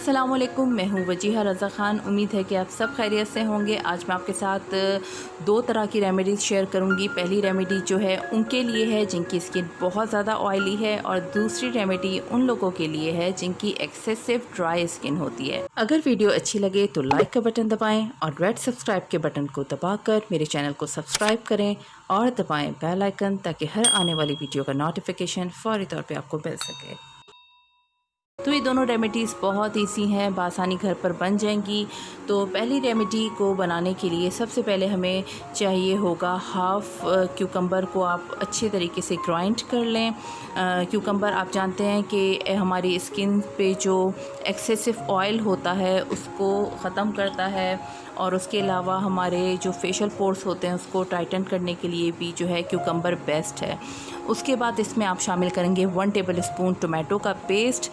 अस्सलाम वालेकुम, मैं हूँ वजीहा रज़ा ख़ान। उम्मीद है कि आप सब खैरियत से होंगे। आज मैं आपके साथ दो तरह की रेमेडीज़ शेयर करूँगी। पहली रेमेडी जो है उनके लिए है जिनकी स्किन बहुत ज़्यादा ऑयली है, और दूसरी रेमेडी उन लोगों के लिए है जिनकी एक्सेसिव ड्राई स्किन होती है। अगर वीडियो अच्छी लगे तो लाइक का बटन दबाएँ और रेड सब्सक्राइब के बटन को दबाकर मेरे चैनल को सब्सक्राइब करें और दबाएँ बेल आइकन, ताकि हर आने वाली वीडियो का नोटिफिकेशन फ़ौरी तौर पर आपको मिल सके। तो ये दोनों रेमेडीज़ बहुत ईजी हैं, बासानी घर पर बन जाएंगी। तो पहली रेमेडी को बनाने के लिए सबसे पहले हमें चाहिए होगा हाफ़ क्यूकम्बर को आप अच्छे तरीके से ग्राइंड कर लें। क्यूकम्बर आप जानते हैं कि हमारी स्किन पे जो एक्सेसिव ऑयल होता है उसको ख़त्म करता है, और उसके अलावा हमारे जो फेशियल पोर्स होते हैं उसको टाइटन करने के लिए भी जो है क्यूकम्बर बेस्ट है। उसके बाद इसमें आप शामिल करेंगे 1 टेबल स्पून टोमेटो का पेस्ट।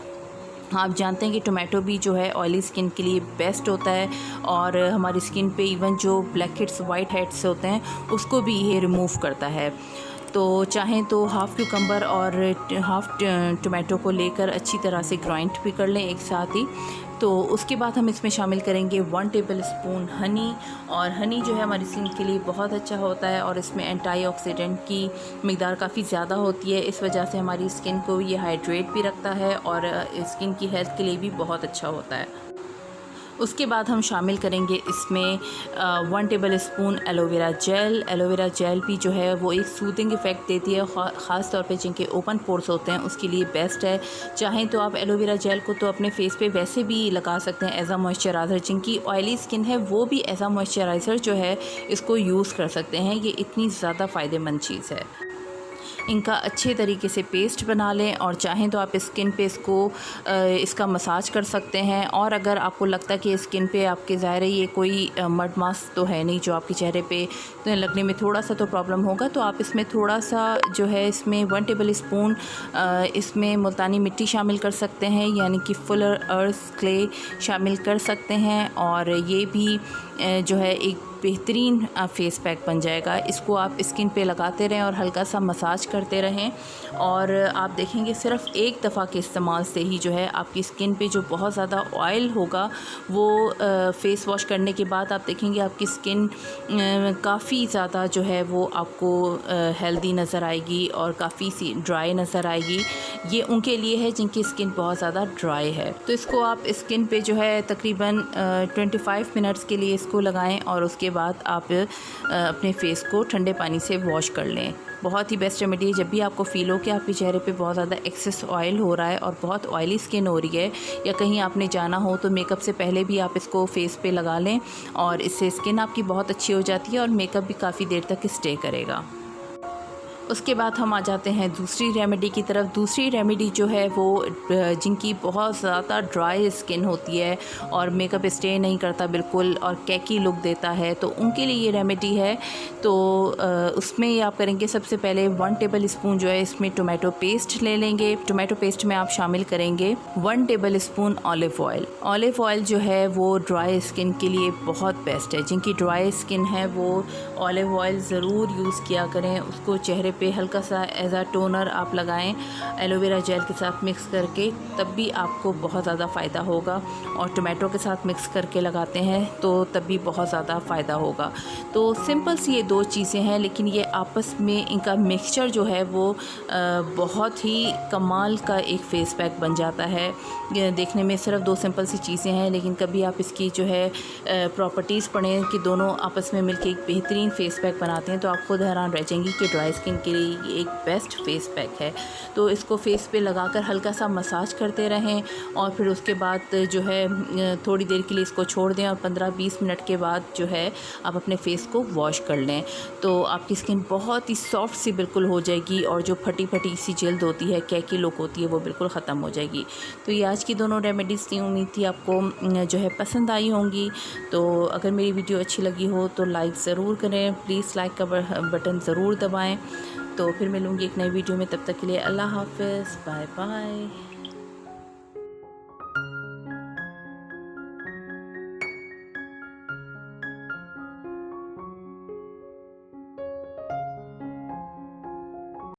आप जानते हैं कि टोमेटो भी जो है ऑयली स्किन के लिए बेस्ट होता है, और हमारी स्किन पे इवन जो ब्लैक हेड्स वाइट हेड्स होते हैं उसको भी ये रिमूव करता है। तो चाहें तो हाफ़ क्यूकम्बर और हाफ़ टोमेटो को लेकर अच्छी तरह से ग्राइंड भी कर लें एक साथ ही। तो उसके बाद हम इसमें शामिल करेंगे 1 टेबल स्पून हनी, और हनी जो है हमारी स्किन के लिए बहुत अच्छा होता है, और इसमें एंटीऑक्सीडेंट की मिक़दार काफ़ी ज़्यादा होती है। इस वजह से हमारी स्किन को ये हाइड्रेट भी रखता है और स्किन की हेल्थ के लिए भी बहुत अच्छा होता है। उसके बाद हम शामिल करेंगे इसमें 1 table spoon aloe vera gel. Aloe vera gel भी जो है वो एक सूदिंग इफ़ेक्ट देती है, ख़ास तौर पे जिनके ओपन पोर्स होते हैं उसके लिए बेस्ट है। चाहें तो आप एलोवेरा जेल को तो अपने फेस पे वैसे भी लगा सकते हैं एज आ मॉइस्चराइज़र। जिनकी ऑयली स्किन है वो भी एज आ मॉइस्चराइज़र जो है इसको यूज़ कर सकते हैं। ये इतनी ज़्यादा फ़ायदेमंद चीज़ है। इनका अच्छे तरीके से पेस्ट बना लें, और चाहें तो आप स्किन पे इसका मसाज कर सकते हैं। और अगर आपको लगता है कि स्किन पे आपके ज़ाहिर है ये कोई मड मास्क तो है नहीं जो आपके चेहरे पे लगने में थोड़ा सा तो प्रॉब्लम होगा, तो आप इसमें थोड़ा सा जो है इसमें 1 टेबल स्पून इसमें मुल्तानी मिट्टी शामिल कर सकते हैं, यानी कि फुल अर्थ क्ले शामिल कर सकते हैं, और ये भी जो है एक बेहतरीन फेस पैक बन जाएगा। इसको आप स्किन पे लगाते रहें और हल्का सा मसाज करते रहें, और आप देखेंगे सिर्फ़ एक दफ़ा के इस्तेमाल से ही जो है आपकी स्किन पे जो बहुत ज़्यादा ऑयल होगा वो फ़ेस वॉश करने के बाद आप देखेंगे आपकी स्किन काफ़ी ज़्यादा जो है वो आपको हेल्दी नज़र आएगी और काफ़ी सी ड्राई नज़र आएगी। ये उनके लिए है जिनकी स्किन बहुत ज़्यादा ड्राई है। तो इसको आप स्किन पे जो है तकरीबन 25 मिनट्स के लिए इसको लगाएं, और उसके बाद आप अपने फेस को ठंडे पानी से वॉश कर लें। बहुत ही बेस्ट रेमेडी है। जब भी आपको फ़ील हो कि आपके चेहरे पे बहुत ज़्यादा एक्सेस ऑयल हो रहा है और बहुत ऑयली स्किन हो रही है, या कहीं आपने जाना हो, तो मेकअप से पहले भी आप इसको फेस पे लगा लें, और इससे स्किन आपकी बहुत अच्छी हो जाती है और मेकअप भी काफ़ी देर तक स्टे करेगा। उसके बाद हम आ जाते हैं दूसरी रेमेडी की तरफ। दूसरी रेमेडी जो है वो जिनकी बहुत ज़्यादा ड्राई स्किन होती है और मेकअप स्टे नहीं करता बिल्कुल और कैकी लुक देता है, तो उनके लिए ये रेमेडी है। तो उसमें ये आप करेंगे, सबसे पहले 1 टेबल स्पून जो है इसमें टोमेटो पेस्ट ले लेंगे। टोमेटो पेस्ट में आप शामिल करेंगे 1 table spoon olive oil. Olive oil जो है वो ड्राई स्किन के लिए बहुत बेस्ट है। जिनकी ड्राई स्किन है वो ऑलिव ऑयल ज़रूर यूज़ किया करें। उसको चेहरे पे हल्का सा एज आ टोनर आप लगाएं एलोवेरा जेल के साथ मिक्स करके, तब भी आपको बहुत ज़्यादा फ़ायदा होगा। और टोमेटो के साथ मिक्स करके लगाते हैं तो तब भी बहुत ज़्यादा फ़ायदा होगा। तो सिंपल सी ये 2 चीज़ें हैं, लेकिन ये आपस में इनका मिक्सचर जो है वो बहुत ही कमाल का एक फ़ेस पैक बन जाता है। देखने में सिर्फ 2 सिंपल सी चीज़ें हैं, लेकिन कभी आप इसकी जो है प्रॉपर्टीज़ पढ़ें कि दोनों आपस में मिलकर एक बेहतरीन फ़ेस पैक बनाते हैं, तो आप खुद हैरान रह जाएंगी कि ड्राई स्किन के लिए ये एक बेस्ट फेस पैक है। तो इसको फेस पे लगाकर हल्का सा मसाज करते रहें, और फिर उसके बाद जो है थोड़ी देर के लिए इसको छोड़ दें, और 15-20 मिनट के बाद जो है आप अपने फेस को वॉश कर लें। तो आपकी स्किन बहुत ही सॉफ्ट सी बिल्कुल हो जाएगी, और जो फटी फटी सी जल्द होती है, कैकी लुक होती है, वो बिल्कुल ख़त्म हो जाएगी। तो ये आज की दोनों रेमेडीज़ थी। उम्मीद थी आपको जो है पसंद आई होंगी। तो अगर मेरी वीडियो अच्छी लगी हो तो लाइक ज़रूर करें, प्लीज़ लाइक का बटन ज़रूर दबाएँ। तो फिर मिलूँगी एक नई वीडियो में, तब तक के लिए अल्लाह हाफ़िज़, बाय बाय।